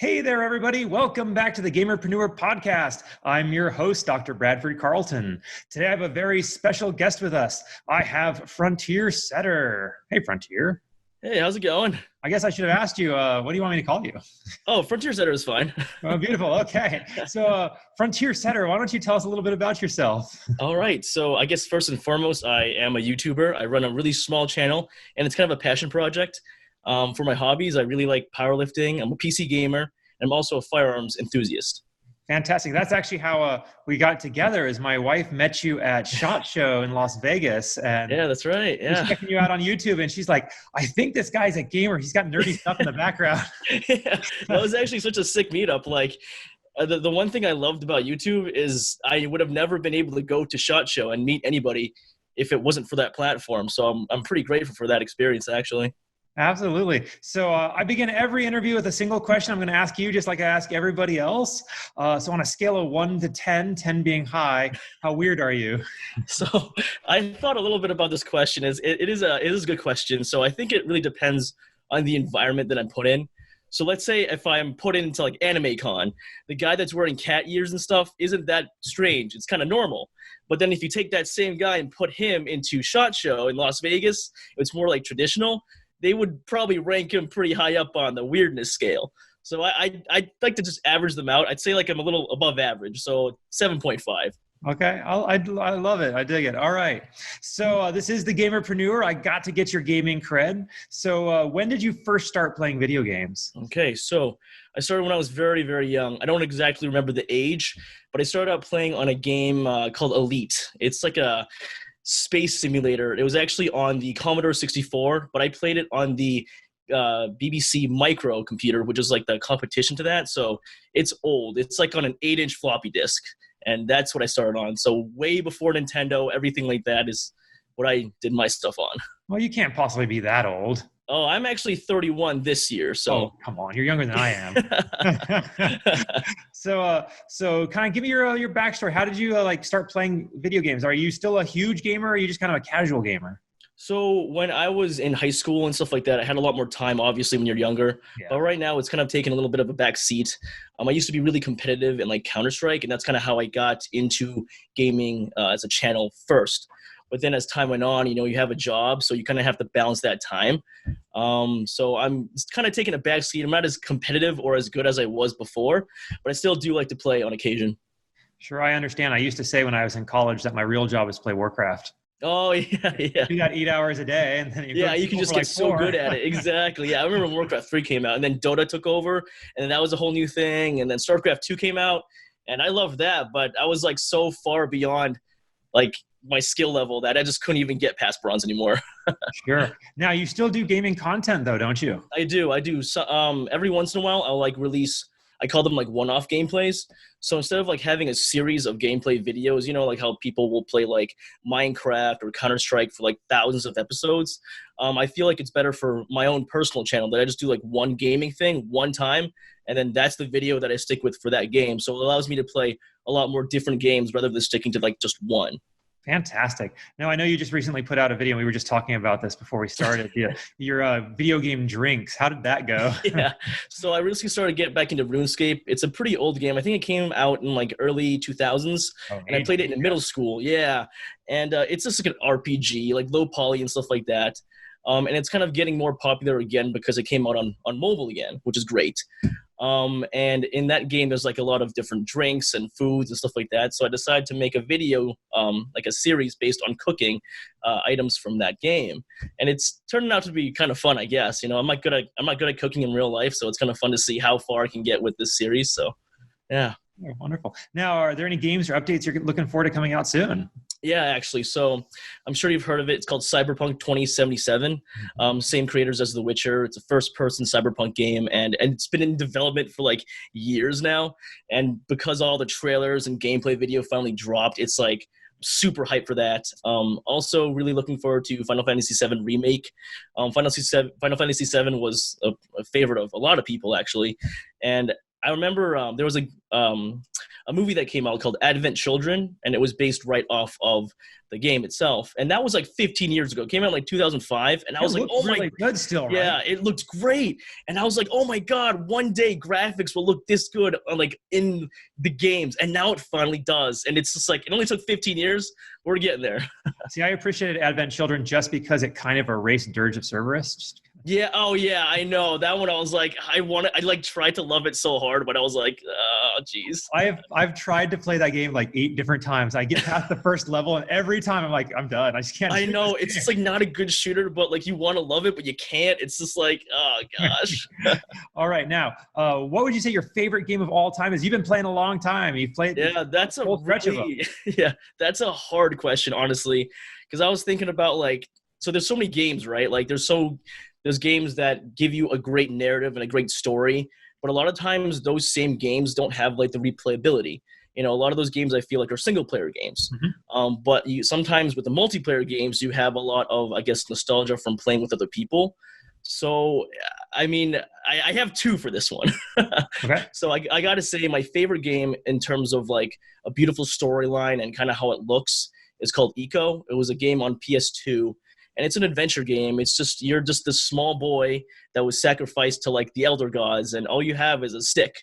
Hey there, everybody. Welcome back to the Gamerpreneur podcast. I'm your host, Dr. Bradford Carlton. Today, I have a very special guest with us. I have Frontier Setter. Hey, Frontier. Hey, how's it going? I guess I should have asked you, what do you want me to call you? Oh, Frontier Setter is fine. Oh, beautiful. Okay. So, Frontier Setter, why don't you tell us a little bit about yourself? All right. So I guess first and foremost, I am a YouTuber. I run a really small channel, and it's kind of a passion project. For my hobbies, I really like powerlifting. I'm a PC gamer, and I'm also a firearms enthusiast. Fantastic. That's actually how we got together. Is my wife met you at SHOT Show in Las Vegas, and yeah, that's right. Yeah, she's checking you out on YouTube, and she's like, "I think this guy's a gamer. He's got nerdy stuff in the background." Yeah, that was actually such a sick meetup. Like, the one thing I loved about YouTube is I would have never been able to go to SHOT Show and meet anybody if it wasn't for that platform. So I'm pretty grateful for that experience, actually. Absolutely. So I begin every interview with a single question I'm going to ask you, just like I ask everybody else. So on a scale of 1 to 10, 10 being high, how weird are you? So I thought a little bit about this question. It is a good question. So I think it really depends on the environment that I'm put in. So let's say if I'm put into like Anime Con, the guy that's wearing cat ears and stuff isn't that strange. It's kind of normal. But then if you take that same guy and put him into SHOT Show in Las Vegas, it's more like traditional. They would probably rank him pretty high up on the weirdness scale. So I'd like to just average them out. I'd say like I'm a little above average, so 7.5. Okay, I love it. I dig it. All right. So this is the Gamerpreneur. I got to get your gaming cred. So when did you first start playing video games? Okay, so I started when I was very, very young. I don't exactly remember the age, but I started out playing on a game called Elite. It's like a space simulator. It was actually on the Commodore 64, but I played it on the BBC Micro computer, which is like the competition to that. So it's old. It's like on an 8-inch floppy disk, and that's what I started on. So way before Nintendo, everything like that is what I did my stuff on. Well, you can't possibly be that old. Oh, I'm actually 31 this year. So oh, come on, you're younger than I am. So kind of give me your backstory. How did you like start playing video games? Are you still a huge gamer, or are you just kind of a casual gamer? So when I was in high school and stuff like that, I had a lot more time, obviously, when you're younger. Yeah. But right now, it's kind of taken a little bit of a back seat. I used to be really competitive in like Counter-Strike, and that's kind of how I got into gaming as a channel first. But then as time went on, you have a job, so you kind of have to balance that time. So I'm kind of taking a back seat. I'm not as competitive or as good as I was before, but I still do like to play on occasion. Sure, I understand. I used to say when I was in college that my real job was to play Warcraft. Oh, yeah. You got 8 hours a day. And then you can just get so good at it. Exactly. Yeah, I remember when Warcraft 3 came out, and then Dota took over, and then that was a whole new thing, and then StarCraft 2 came out, and I loved that, but I was like so far beyond like my skill level that I just couldn't even get past bronze anymore. Sure. Now you still do gaming content though, don't you? I do. So, every once in a while I'll like release, I call them like one-off gameplays. So instead of like having a series of gameplay videos, like how people will play like Minecraft or Counter-Strike for like thousands of episodes, I feel like it's better for my own personal channel that I just do like one gaming thing one time, and then that's the video that I stick with for that game. So it allows me to play a lot more different games rather than sticking to like just one. Fantastic. Now, I know you just recently put out a video. We were just talking about this before we started. Your video game drinks. How did that go? Yeah. So I recently started getting back into RuneScape. It's a pretty old game. I think it came out in like early 2000s, and I played it in middle school. Yeah. And it's just like an RPG, like low poly and stuff like that. And it's kind of getting more popular again because it came out on mobile again, which is great. And in that game, there's like a lot of different drinks and foods and stuff like that. So I decided to make a video, like a series based on cooking items from that game. And it's turning out to be kind of fun, I guess. I'm not good at cooking in real life, so it's kind of fun to see how far I can get with this series. So, yeah. Oh, wonderful. Now, are there any games or updates you're looking forward to coming out soon? Yeah, actually. So I'm sure you've heard of it. It's called Cyberpunk 2077. Same creators as The Witcher. It's a first-person cyberpunk game, and it's been in development for like years now. And because all the trailers and gameplay video finally dropped, it's like super hyped for that. Also really looking forward to Final Fantasy VII Remake. Final Fantasy VII was a favorite of a lot of people, actually. And I remember there was a movie that came out called Advent Children, and it was based right off of the game itself. And that was like 15 years ago. It came out like 2005, and I was like, oh my, really good still, right? Yeah, it looked great. And I was like, oh my God, one day graphics will look this good like in the games. And now it finally does. And it's just like, it only took 15 years. We're getting there. See, I appreciated Advent Children just because it kind of erased Dirge of Cerberus. Yeah. Oh yeah, I know that one. I was like, I like tried to love it so hard, but I was like, oh geez. I've tried to play that game like 8 different times. I get past the first level, and every time I'm like, I'm done. I just can't. I know it's just like not a good shooter, but like you want to love it, but you can't. It's just like, oh gosh. All right, now, what would you say your favorite game of all time is? You've been playing a long time. You've played. Yeah, that's a really, yeah, that's a hard question, honestly, because I was thinking about like, so there's so many games, right? Like there's games that give you a great narrative and a great story, but a lot of times those same games don't have like the replayability. You know, a lot of those games I feel like are single player games. Mm-hmm. But sometimes with the multiplayer games, you have a lot of, I guess, nostalgia from playing with other people. So, I mean, I have 2 for this one. Okay. So I got to say my favorite game in terms of like a beautiful storyline and kind of how it looks is called Eco. It was a game on PS2. And it's an adventure game. It's just, you're just this small boy that was sacrificed to like the elder gods, and all you have is a stick,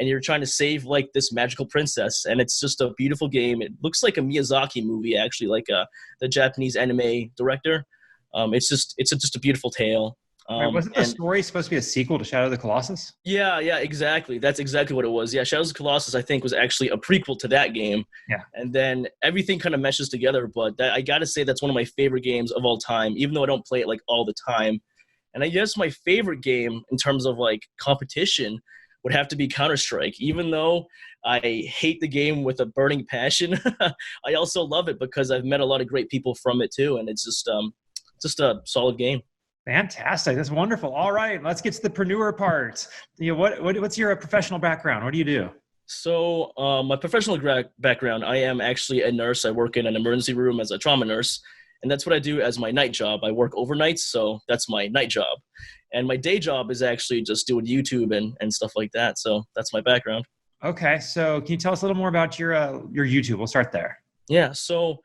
and you're trying to save like this magical princess. And it's just a beautiful game. It looks like a Miyazaki movie, actually, like the Japanese anime director. It's just a beautiful tale. Wasn't the story supposed to be a sequel to Shadow of the Colossus? Yeah, exactly. That's exactly what it was. Yeah, Shadows of the Colossus, I think, was actually a prequel to that game. Yeah. And then everything kind of meshes together. But I got to say that's one of my favorite games of all time, even though I don't play it like all the time. And I guess my favorite game in terms of like competition would have to be Counter-Strike. Even though I hate the game with a burning passion, I also love it because I've met a lot of great people from it too. And it's just a solid game. Fantastic. That's wonderful. All right, let's get to the preneur part. You know, what's your professional background? What do you do? So my professional background, I am actually a nurse. I work in an emergency room as a trauma nurse, and that's what I do as my night job. I work overnights, so that's my night job. And my day job is actually just doing YouTube and stuff like that. So that's my background. Okay, so can you tell us a little more about your YouTube? We'll start there. Yeah, so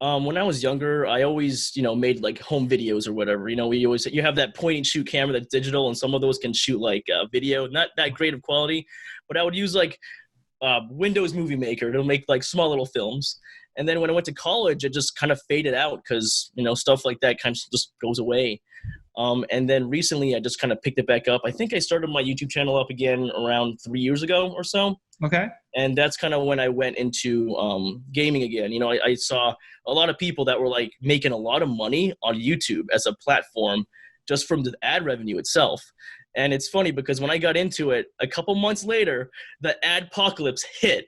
when I was younger, I always, made like home videos or whatever. You have that point and shoot camera that's digital, and some of those can shoot like video, not that great of quality, but I would use like Windows Movie Maker to make like small little films. And then when I went to college, it just kind of faded out because, stuff like that kind of just goes away. And then recently I just kind of picked it back up. I think I started my YouTube channel up again around 3 years ago or so. Okay. And that's kind of when I went into gaming again. I saw a lot of people that were like making a lot of money on YouTube as a platform just from the ad revenue itself. And it's funny because when I got into it, a couple months later, the adpocalypse hit.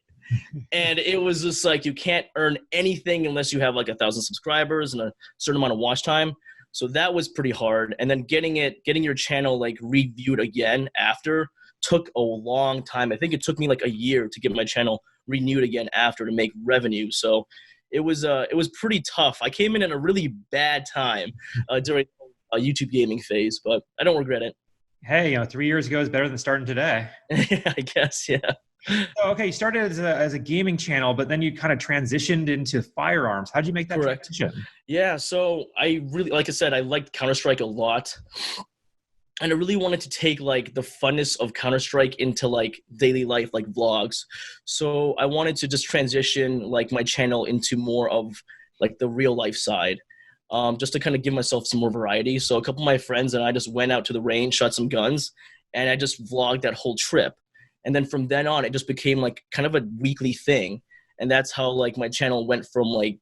And it was just like, you can't earn anything unless you have like 1,000 subscribers and a certain amount of watch time. So that was pretty hard. And then getting your channel like reviewed again after took a long time. I think it took me like a year to get my channel renewed again after to make revenue. So it was pretty tough. I came in at a really bad time during a YouTube gaming phase, but I don't regret it. Hey, 3 years ago is better than starting today. I guess, yeah. So, okay, you started as a gaming channel, but then you kind of transitioned into firearms. How did you make that transition? Yeah, so I really, like I said, I liked Counter-Strike a lot. And I really wanted to take like the funness of Counter-Strike into like daily life, like vlogs. So I wanted to just transition like my channel into more of like the real life side, just to kind of give myself some more variety. So a couple of my friends and I just went out to the range, shot some guns, and I just vlogged that whole trip. And then from then on, it just became like kind of a weekly thing. And that's how like my channel went from like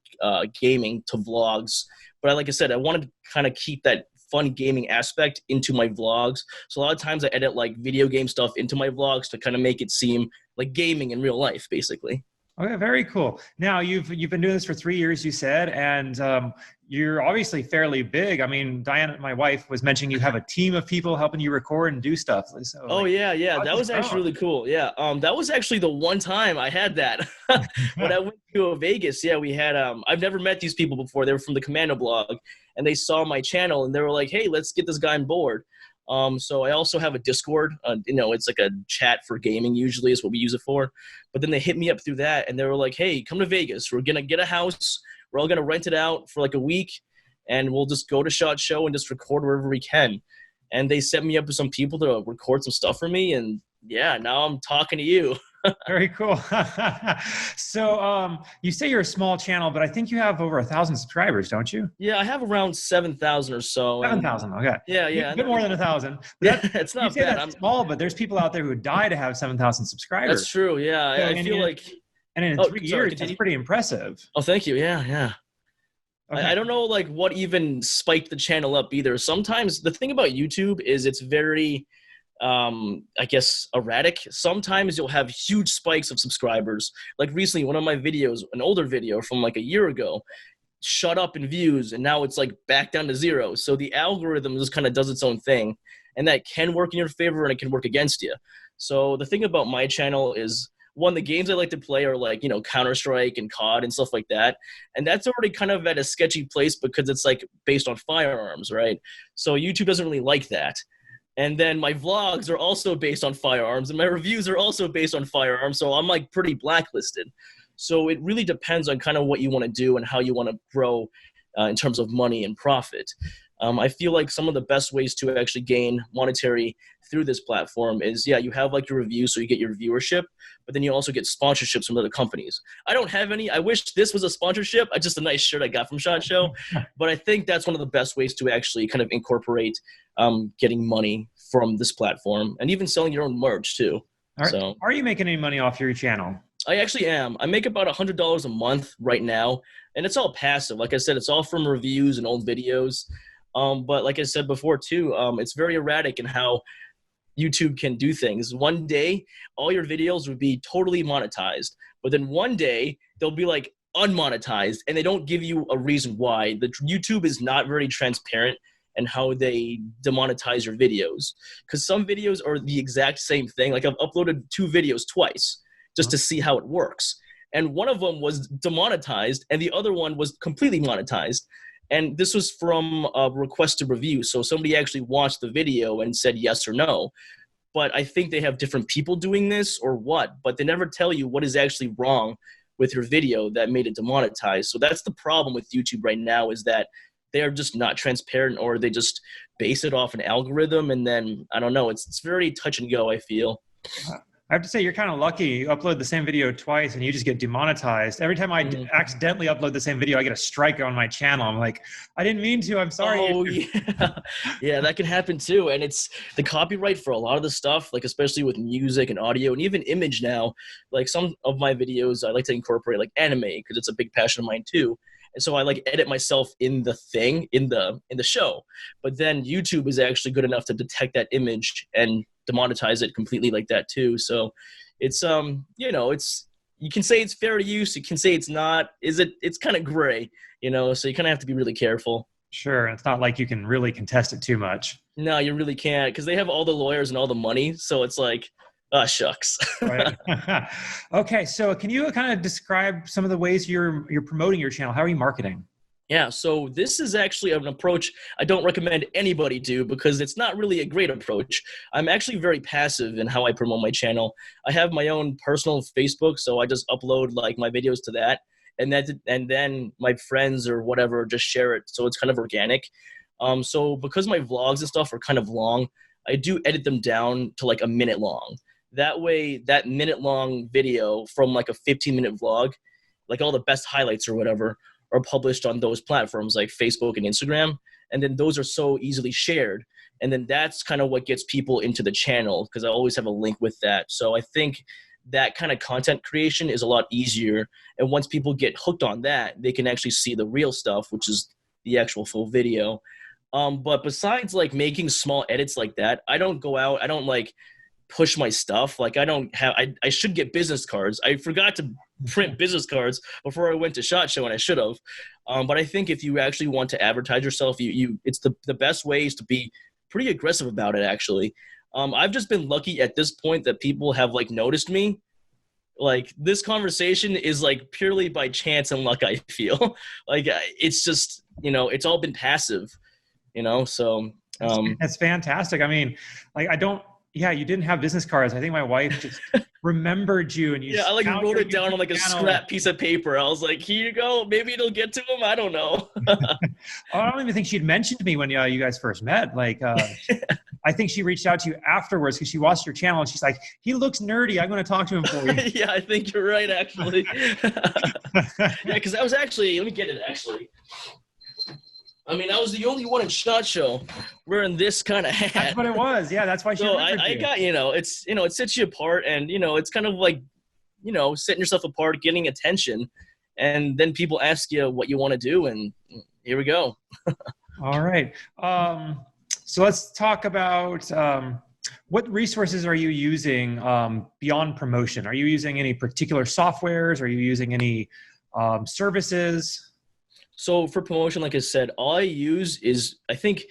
gaming to vlogs. But like I said, I wanted to kind of keep that fun gaming aspect into my vlogs. So a lot of times I edit like video game stuff into my vlogs to kind of make it seem like gaming in real life, basically. Okay, very cool. Now you've been doing this for 3 years, you said, and you're obviously fairly big. I mean, Diana, my wife, was mentioning you have a team of people helping you record and do stuff. So, oh yeah, that was actually really cool. Yeah, that was actually the one time I had that when I went to Vegas. Yeah, we had. I've never met these people before. They were from the Commando blog, and they saw my channel and they were like, "Hey, let's get this guy on board." So I also have a Discord. It's like a chat for gaming usually is what we use it for. But then they hit me up through that, and they were like, hey, come to Vegas. We're going to get a house. We're all going to rent it out for like a week, and we'll just go to SHOT Show and just record wherever we can. And they set me up with some people to record some stuff for me, and yeah, now I'm talking to you. Very cool. So you say you're a small channel, but I think you have over 1,000 subscribers, don't you? Yeah, I have around 7,000 or so. 7,000, okay. Yeah. A bit more than 1,000. Yeah, it's not bad. That's small, but there's people out there who would die to have 7,000 subscribers. That's true, yeah. So, I feel like... And in 3 years, that's pretty impressive. Oh, thank you. Yeah. Okay. I don't know like what even spiked the channel up either. Sometimes the thing about YouTube is it's very... I guess erratic. Sometimes you'll have huge spikes of subscribers. Like recently, one of my videos, an older video from like a year ago, shut up in views, and now it's like back down to 0. So the algorithm just kind of does its own thing, and that can work in your favor and it can work against you. So the thing about my channel is, one, the games I like to play are like, Counter-Strike and COD and stuff like that. And that's already kind of at a sketchy place because it's like based on firearms, right? So YouTube doesn't really like that. And then my vlogs are also based on firearms, and my reviews are also based on firearms, so I'm like pretty blacklisted. So it really depends on kind of what you want to do and how you want to grow in terms of money and profit. I feel like some of the best ways to actually gain monetary through this platform is, you have like your reviews so you get your viewership, but then you also get sponsorships from other companies. I don't have any. I wish this was a sponsorship. Just a nice shirt I got from SHOT Show. But I think that's one of the best ways to actually kind of incorporate getting money from this platform, and even selling your own merch too. So, are you making any money off your channel? I actually am. I make about $100 a month right now, and it's all passive. Like I said, it's all from reviews and old videos. But like I said before too, it's very erratic in how YouTube can do things. One day, all your videos would be totally monetized, but then one day they'll be like unmonetized, and they don't give you a reason why. The YouTube is not very transparent in how they demonetize your videos, because some videos are the exact same thing. Like I've uploaded 2 videos twice just to see how it works, and one of them was demonetized, and the other one was completely monetized. And this was from a requested review. So somebody actually watched the video and said yes or no. But I think they have different people doing this or what. But they never tell you what is actually wrong with your video that made it demonetized. So that's the problem with YouTube right now, is that they are just not transparent, or they just base it off an algorithm. And then, I don't know, it's very touch and go, I feel. I have to say, you're kind of lucky. You upload the same video twice and you just get demonetized. Every time I accidentally upload the same video, I get a strike on my channel. I'm like, I didn't mean to. I'm sorry. Oh, yeah. Yeah, that can happen too. And it's the copyright for a lot of the stuff, like especially with music and audio and even image now. Like some of my videos, I like to incorporate like anime because it's a big passion of mine too. And so I like edit myself in the thing, in the show. But then YouTube is actually good enough to detect that image and demonetize it completely like that too. So it's it's, you can say it's fair use, you can say it's not. It's kind of gray, so you kind of have to be really careful. Sure. It's not like you can really contest it too much. No, you really can't, because they have all the lawyers and all the money. So it's like, shucks. Right. Okay. So can you kind of describe some of the ways you're promoting your channel? How are you marketing? Yeah, so this is actually an approach I don't recommend anybody do, because it's not really a great approach. I'm actually very passive in how I promote my channel. I have my own personal Facebook, so I just upload like my videos to that, and then my friends or whatever just share it, so it's kind of organic. So because my vlogs and stuff are kind of long, I do edit them down to like a minute long. That way, that minute-long video from like a 15-minute vlog, like all the best highlights or whatever, are published on those platforms like Facebook and Instagram. And then those are so easily shared. And then that's kind of what gets people into the channel, because I always have a link with that. So I think that kind of content creation is a lot easier. And once people get hooked on that, they can actually see the real stuff, which is the actual full video. But besides like making small edits like that, I don't go out, I don't like push my stuff. Like I should get business cards. I forgot to print business cards before I went to SHOT Show, and I should have. But I think if you actually want to advertise yourself, it's the best way is to be pretty aggressive about it, actually. I've just been lucky at this point that people have like noticed me. Like this conversation is like purely by chance and luck, I feel. Like it's just, it's all been passive. So that's fantastic. I mean, like you didn't have business cards. I think my wife just remembered you and you. Yeah, I like wrote it down on like a scrap piece of paper. I was like, here you go. Maybe it'll get to him. I don't know. I don't even think she'd mentioned me when you guys first met. Like, I think she reached out to you afterwards because she watched your channel and she's like, he looks nerdy. I'm going to talk to him for you. Yeah, I think you're right, actually. Yeah, because I was actually, let me get it, actually. I mean, I was the only one in SHOT Show wearing this kind of hat. That's what it was. Yeah, that's why she remembered you. I got, it sets you apart, and, it's kind of like, setting yourself apart, getting attention, and then people ask you what you want to do, and here we go. All right. So let's talk about what resources are you using beyond promotion? Are you using any particular softwares? Are you using any services? So for promotion, like I said, all I use is, I think,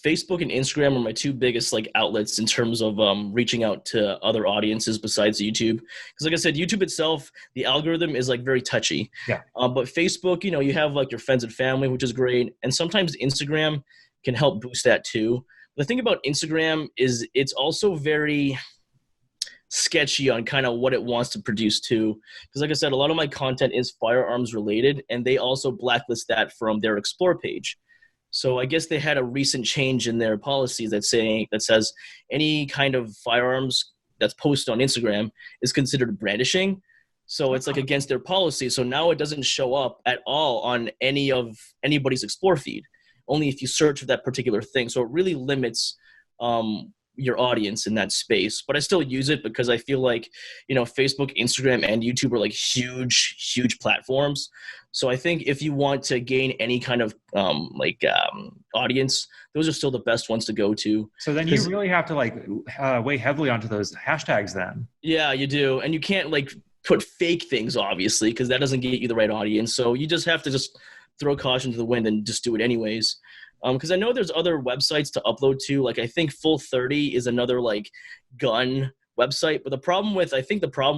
Facebook and Instagram are my two biggest like outlets in terms of reaching out to other audiences besides YouTube. Because like I said, YouTube itself, the algorithm is like very touchy. Yeah. But Facebook, you have like your friends and family, which is great. And sometimes Instagram can help boost that too. The thing about Instagram is it's also very sketchy on kind of what it wants to produce too. Because like I said, a lot of my content is firearms related, and they also blacklist that from their Explore page. So I guess they had a recent change in their policies that says any kind of firearms that's posted on Instagram is considered brandishing. So it's like against their policy. So now it doesn't show up at all on anybody's Explore feed, only if you search for that particular thing. So it really limits your audience in that space. But I still use it because I feel like, Facebook, Instagram, and YouTube are like huge platforms. So I think if you want to gain any kind of audience, those are still the best ones to go to. So then you really have to weigh heavily onto those hashtags then. Yeah, you do. And you can't put fake things, obviously, because that doesn't get you the right audience. So you just have to just throw caution to the wind and just do it anyways. Because I know there's other websites to upload to. Like I think Full 30 is another gun website. But the problem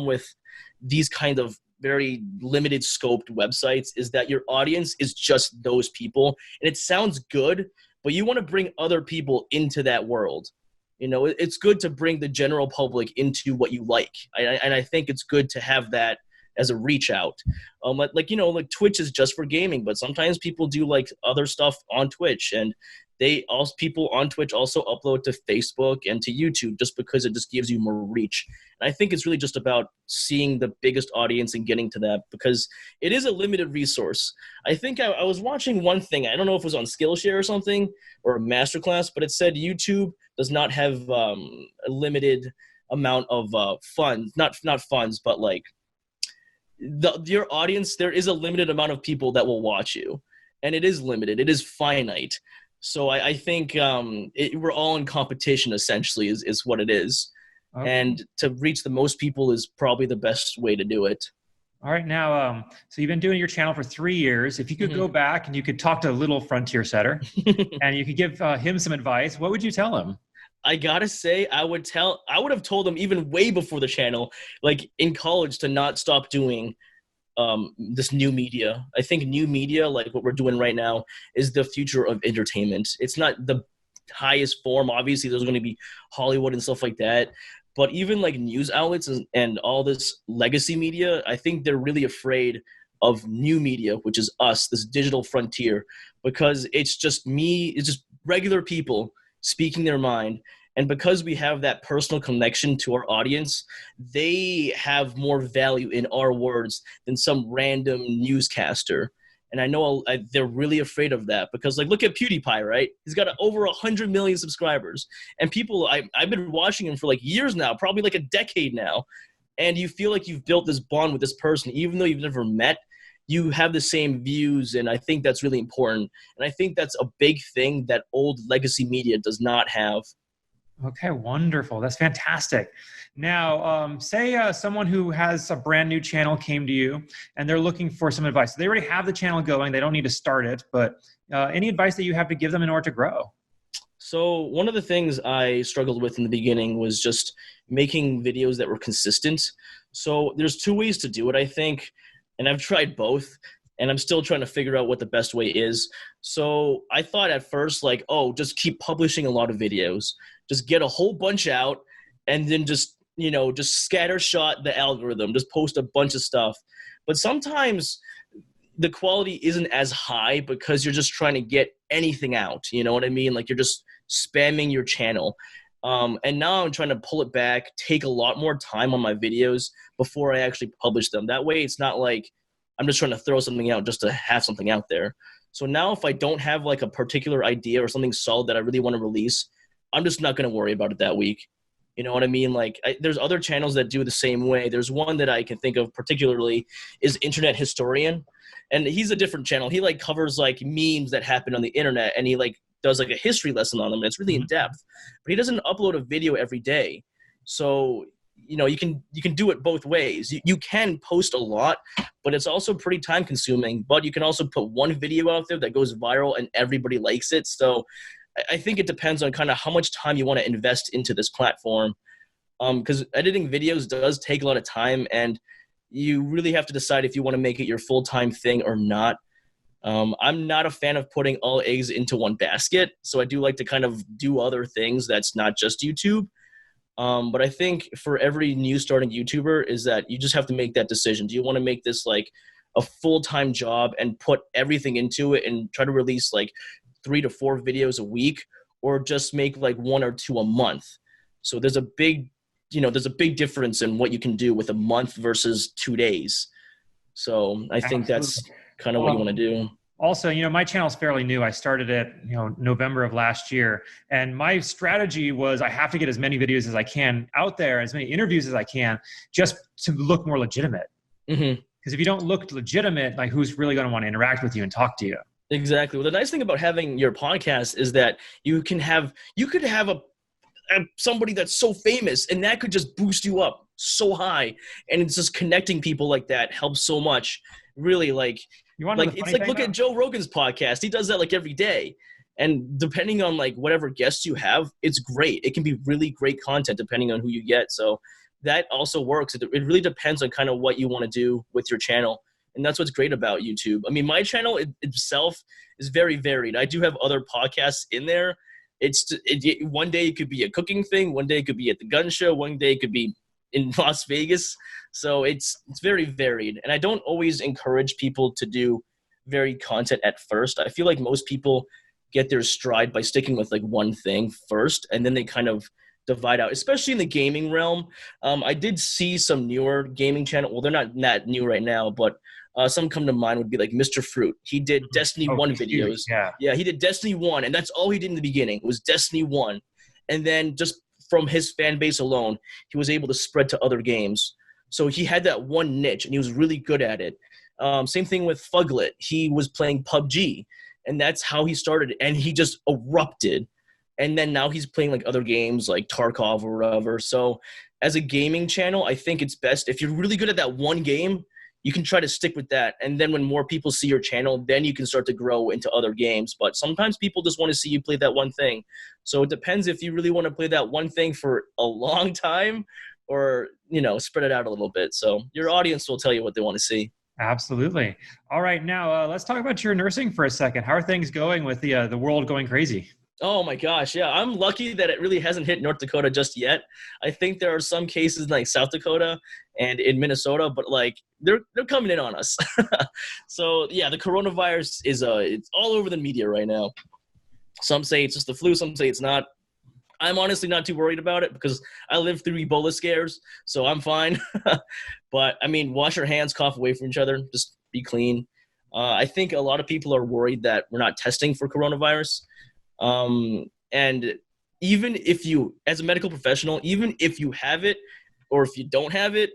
with these kind of very limited scoped websites is that your audience is just those people. And it sounds good, but you want to bring other people into that world. It's good to bring the general public into what you like. And I think it's good to have that as a reach out. Twitch is just for gaming, but sometimes people do other stuff on Twitch, and people on Twitch also upload to Facebook and to YouTube just because it just gives you more reach. And I think it's really just about seeing the biggest audience and getting to that, because it is a limited resource. I think I was watching one thing, I don't know if it was on Skillshare or something, or a masterclass, but it said YouTube does not have a limited amount of funds, not funds, but your audience, there is a limited amount of people that will watch you, and it is limited. It is finite. So I think we're all in competition, essentially, is what it is. Okay. And to reach the most people is probably the best way to do it. All right. Now, so you've been doing your channel for 3 years. If you could go back and you could talk to a little frontier setter and you could give him some advice, what would you tell him? I gotta say, I would have told them even way before the channel, in college, to not stop doing this new media. I think new media, like what we're doing right now, is the future of entertainment. It's not the highest form. Obviously, there's going to be Hollywood and stuff like that. But even news outlets and all this legacy media, I think they're really afraid of new media, which is us, this digital frontier, because it's just regular people speaking their mind. And because we have that personal connection to our audience, they have more value in our words than some random newscaster. And I know they're really afraid of that because, look at PewDiePie, right? He's got over 100 million subscribers. And people, I've been watching him for years now, probably a decade now. And you feel like you've built this bond with this person, even though you've never met. You have the same views, and I think that's really important. And I think that's a big thing that old legacy media does not have. Okay, wonderful. That's fantastic. Now, say someone who has a brand new channel came to you and they're looking for some advice. They already have the channel going. They don't need to start it, but any advice that you have to give them in order to grow? So one of the things I struggled with in the beginning was just making videos that were consistent. So there's two ways to do it, I think, and I've tried both. and I'm still trying to figure out what the best way is. So I thought at first, like, oh, just keep publishing a lot of videos, just get a whole bunch out, and then just scattershot the algorithm, just post a bunch of stuff. But sometimes the quality isn't as high because you're just trying to get anything out. You know what I mean? Like, you're just spamming your channel. And now I'm trying to pull it back, take a lot more time on my videos before I actually publish them. That way it's not like I'm just trying to throw something out just to have something out there. So now if I don't have like a particular idea or something solid that I really want to release, I'm just not going to worry about it that week. You know what I mean? Like, there's other channels that do the same way. There's one that I can think of particularly is Internet Historian. And he's a different channel. He like covers like memes that happen on the internet, and he like does like a history lesson on them. And it's really in depth, but he doesn't upload a video every day. So, you can do it both ways. You can post a lot, but it's also pretty time consuming, but you can also put one video out there that goes viral and everybody likes it. So I think it depends on kind of how much time you want to invest into this platform. Because editing videos does take a lot of time, and you really have to decide if you want to make it your full-time thing or not. I'm not a fan of putting all eggs into one basket, so I do like to kind of do other things that's not just YouTube. But I think for every new starting YouTuber is that you just have to make that decision. Do you want to make this like a full-time job and put everything into it and try to release like 3 to 4 videos a week, or just make like 1 or 2 a month? So there's a big difference in what you can do with a month versus 2 days. So I think that's kind of what you want to do. Also, my channel is fairly new. I started it, November of last year. And my strategy was I have to get as many videos as I can out there, as many interviews as I can, just to look more legitimate. Mm-hmm. Because if you don't look legitimate, like, who's really going to want to interact with you and talk to you? Exactly. Well, the nice thing about having your podcast is that you could have somebody that's so famous, and that could just boost you up so high. And it's just connecting people like that helps so much. Really, like, it's like, look at Joe Rogan's podcast. He does that like every day. And depending on like whatever guests you have, it's great. It can be really great content depending on who you get. So that also works. It really depends on kind of what you want to do with your channel. And that's what's great about YouTube. I mean, my channel itself is very varied. I do have other podcasts in there. One day it could be a cooking thing. One day it could be at the gun show. One day it could be in Las Vegas. So it's very varied. And I don't always encourage people to do varied content at first. I feel like most people get their stride by sticking with like one thing first, and then they kind of divide out, especially in the gaming realm. I did see some newer gaming channel. Well, they're not that new right now, but some come to mind would be like Mr. Fruit. He did Destiny 1 videos. Yeah, he did Destiny 1, and that's all he did in the beginning was Destiny 1. And then just from his fan base alone, he was able to spread to other games. So he had that one niche, and he was really good at it. Same thing with Fuglet. He was playing PUBG, and that's how he started, and he just erupted. And then now he's playing like other games like Tarkov or whatever. So as a gaming channel, I think it's best if you're really good at that one game, you can try to stick with that. And then when more people see your channel, then you can start to grow into other games. But sometimes people just want to see you play that one thing. So it depends if you really want to play that one thing for a long time, or, spread it out a little bit. So your audience will tell you what they want to see. Absolutely. All right. Now let's talk about your nursing for a second. How are things going with the world going crazy? Oh my gosh. Yeah. I'm lucky that it really hasn't hit North Dakota just yet. I think there are some cases in like South Dakota and in Minnesota, but like they're coming in on us. So yeah, the coronavirus is it's all over the media right now. Some say it's just the flu. Some say it's not. I'm honestly not too worried about it because I lived through Ebola scares, so I'm fine. But I mean, wash your hands, cough away from each other, just be clean. I think a lot of people are worried that we're not testing for coronavirus. And even if you, as a medical professional, even if you have it or if you don't have it,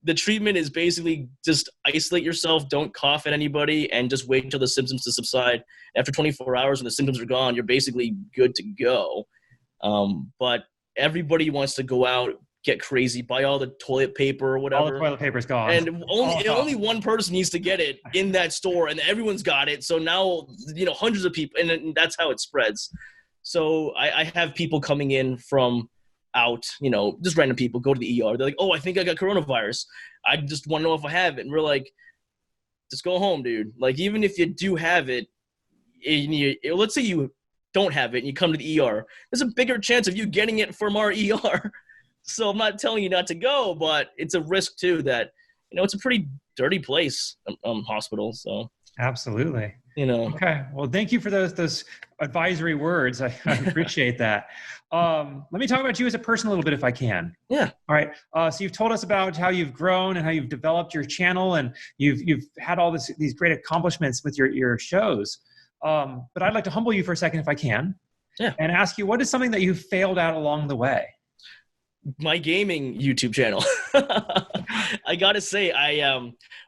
the treatment is basically just isolate yourself, don't cough at anybody, and just wait until the symptoms to subside. After 24 hours, when the symptoms are gone, you're basically good to go. But everybody wants to go out, get crazy, buy all the toilet paper or whatever. All the toilet paper's gone. And only one person needs to get it in that store, and everyone's got it. So now, hundreds of people, and that's how it spreads. So I have people coming in from out, just random people go to the ER. They're like, oh, I think I got coronavirus. I just want to know if I have it. And we're like, just go home, dude. Like, even if you do have it, and let's say you don't have it and you come to the ER, there's a bigger chance of you getting it from our ER. So I'm not telling you not to go, but it's a risk too that, it's a pretty dirty place, hospital. So absolutely. Okay. Well, thank you for those advisory words. I appreciate that. Let me talk about you as a person a little bit, if I can. Yeah. All right. So you've told us about how you've grown and how you've developed your channel, and you've had all these great accomplishments with your shows. But I'd like to humble you for a second, if I can. Yeah. And ask you, what is something that you failed at along the way? My gaming YouTube channel. I gotta say,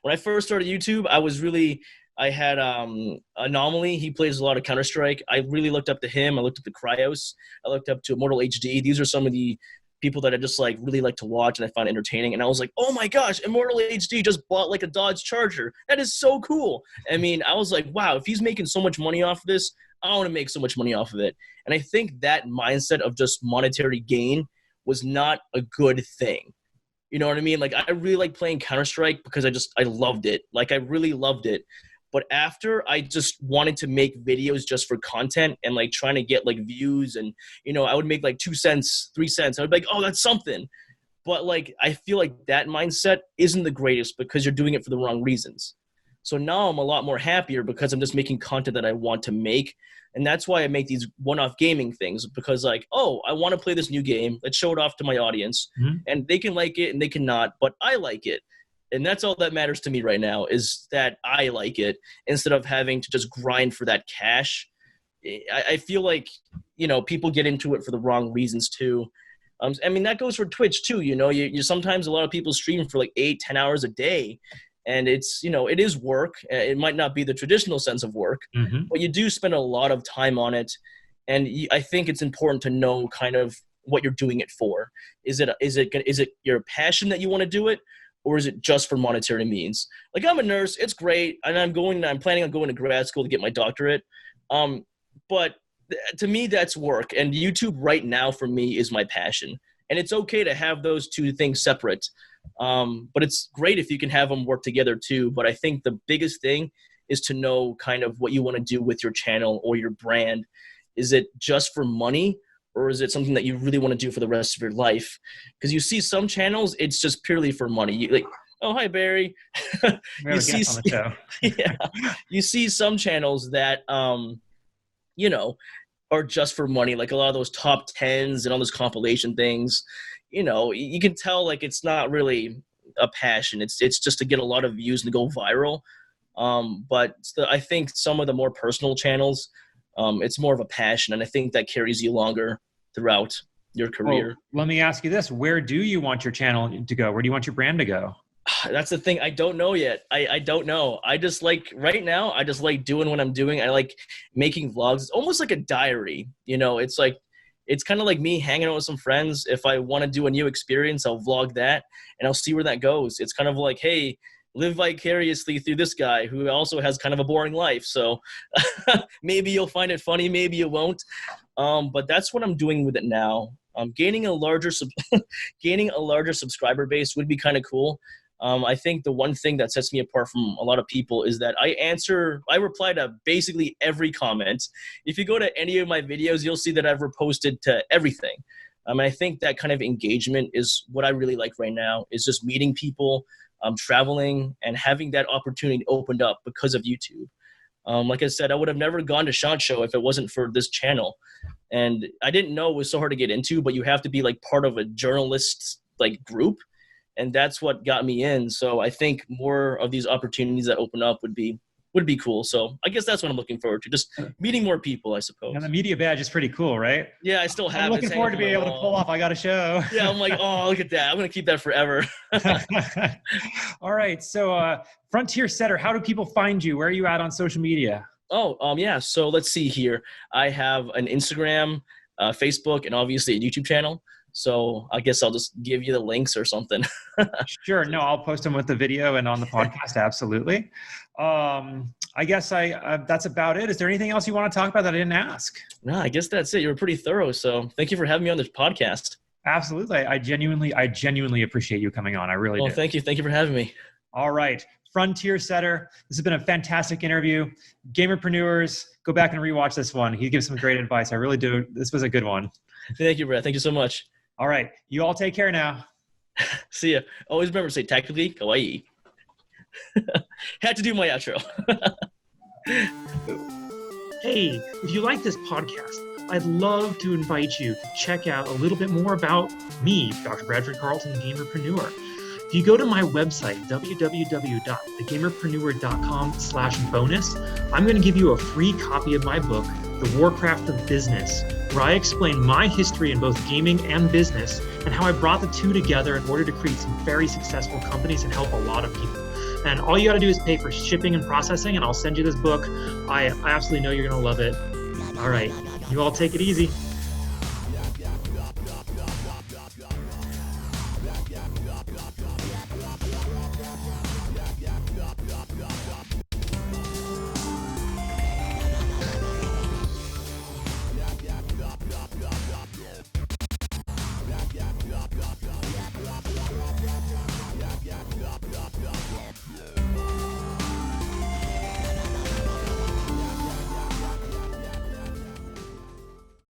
when I first started YouTube, I had Anomaly. He plays a lot of Counter-Strike. I really looked up to him. I looked up to Cryos. I looked up to Immortal HD. These are some of the people that I just really like to watch and I find entertaining. And I was like, oh my gosh, Immortal HD just bought like a Dodge Charger. That is so cool. I mean, I was like, wow, if he's making so much money off of this, I want to make so much money off of it. And I think that mindset of just monetary gain was not a good thing. You know what I mean? Like, I really like playing Counter-Strike because I loved it. Like, I really loved it. But after, I just wanted to make videos just for content and like trying to get like views, and I would make like 2 cents, 3 cents. I would be like, oh, that's something. But like, I feel like that mindset isn't the greatest because you're doing it for the wrong reasons. So now I'm a lot more happier because I'm just making content that I want to make. And that's why I make these one-off gaming things, because like, oh, I want to play this new game. Let's show it off to my audience. Mm-hmm. And they can like it and they cannot, but I like it. And that's all that matters to me right now, is that I like it instead of having to just grind for that cash. I feel like, people get into it for the wrong reasons too. I mean, that goes for Twitch too. You sometimes a lot of people stream for like 8-10 hours a day. And it's, it is work. It might not be the traditional sense of work, mm-hmm. but you do spend a lot of time on it. And I think it's important to know kind of what you're doing it for. Is it your passion that you want to do it? Or is it just for monetary means? Like, I'm a nurse, it's great, and I'm planning on going to grad school to get my doctorate. But to me, that's work. And YouTube right now for me is my passion. And it's okay to have those two things separate. But it's great if you can have them work together too. But I think the biggest thing is to know kind of what you want to do with your channel or your brand. Is it just for money? Or is it something that you really want to do for the rest of your life? Because you see some channels, it's just purely for money. Oh, hi, Barry. You see some channels that, are just for money. Like a lot of those top 10s and all those compilation things, you can tell like it's not really a passion. It's just to get a lot of views and to go viral. But I think some of the more personal channels, it's more of a passion, and I think that carries you longer throughout your career. Well, let me ask you this. Where do you want your channel to go? Where do you want your brand to go? That's the thing. I don't know yet. I don't know. I just like, right now, I just like doing what I'm doing. I like making vlogs. It's almost like a diary. It's like, it's kind of like me hanging out with some friends. If I want to do a new experience, I'll vlog that and I'll see where that goes. It's kind of like, hey, live vicariously through this guy who also has kind of a boring life. So maybe you'll find it funny, maybe you won't. But that's what I'm doing with it now. Gaining a larger subscriber base would be kind of cool. I think the one thing that sets me apart from a lot of people is that I reply to basically every comment. If you go to any of my videos, you'll see that I've reposted to everything. I think that kind of engagement is what I really like right now, is just meeting people, traveling, and having that opportunity opened up because of YouTube. Like I said, I would have never gone to SHOT Show if it wasn't for this channel. And I didn't know it was so hard to get into, but you have to be like part of a journalist like group. And that's what got me in. So I think more of these opportunities that open up would be cool. So I guess that's what I'm looking forward to, just meeting more people, I suppose. And the media badge is pretty cool, right? Yeah, I still have it. I'm looking forward to being able to pull off I Got a Show. Yeah, I'm like, oh, look at that. I'm going to keep that forever. All right. So Frontier Setter, how do people find you? Where are you at on social media? Yeah. So let's see here. I have an Instagram, Facebook, and obviously a YouTube channel. So I guess I'll just give you the links or something. Sure. No, I'll post them with the video and on the podcast. Absolutely. I guess that's about it. Is there anything else you want to talk about that I didn't ask? No, I guess that's it. You were pretty thorough. So thank you for having me on this podcast. Absolutely. I genuinely appreciate you coming on. I really do. Thank you. Thank you for having me. All right. Frontier Setter. This has been a fantastic interview. Gamerpreneurs, go back and rewatch this one. He gives some great advice. I really do. This was a good one. Thank you, Brad. Thank you so much. All right. You all take care now. See ya. Always remember to say tactically kawaii. Had to do my outro. Hey, if you like this podcast, I'd love to invite you to check out a little bit more about me, Dr. Bradford Carlton, Gamerpreneur. If you go to my website, www.thegamerpreneur.com/bonus, I'm going to give you a free copy of my book, The Warcraft of Business, where I explain my history in both gaming and business and how I brought the two together in order to create some very successful companies and help a lot of people. And all you got to do is pay for shipping and processing, and I'll send you this book. I absolutely know you're going to love it. All right, you all take it easy.